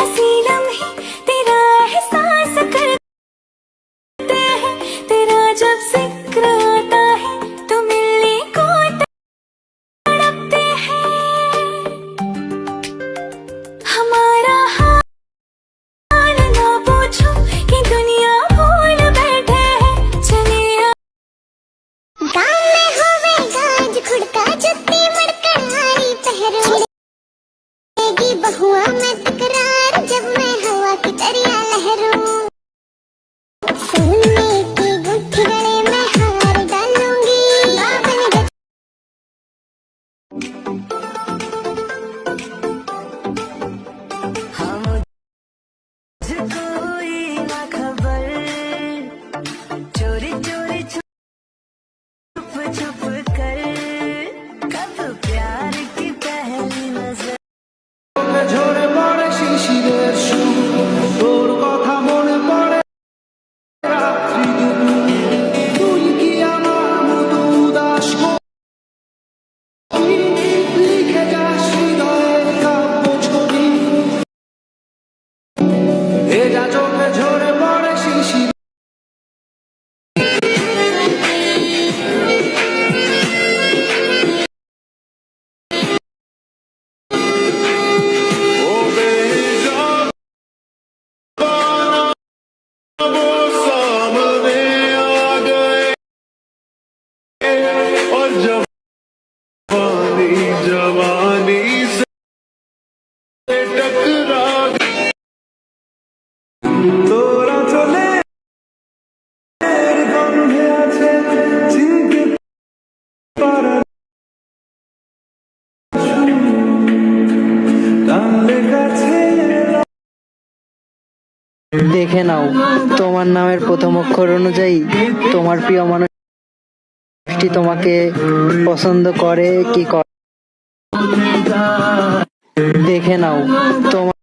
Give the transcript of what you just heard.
हंसी लम्हे तेरा एहसास करते हैं, तेरा जब जिक्र आता है तो मिलने को तड़पते हैं। हमारा हाल ना पूछो कि दुनिया भूल बैठे हैं, चले गाँव में होवे गाज खुड़का जुत्ती मड़कड़ाई पहरोगी बहुआ में तकरार जब मैं हवा की दरिया लहरूं, सोने की गुत्थी गले में हार डालूंगी बाबन कोई ना खबर, चोरी चोरी छुप छुप कर, कब प्यार की पहली नजर। ঝরে পড়ে শিশিরের সুর, তোর কথা মনে পড়ে রাত্রি দুপুর। তুই কি আমার মতো উদাস কবি, লিখে যাস হৃদয়ের কাব্য ছবি। ভেজা চোখে ঝরে পড়ে শিশির, जवानी से टकरा তোরা চলে গন্ধে আছে চিনতে পারা টানলে কাছে। দেখে নাও তোমার নামের প্রথম অক্ষর অনুযায়ী তোমার প্রিয় মানুষটি তোমাকে পছন্দ করে কি করে। দেখে নাও তোমার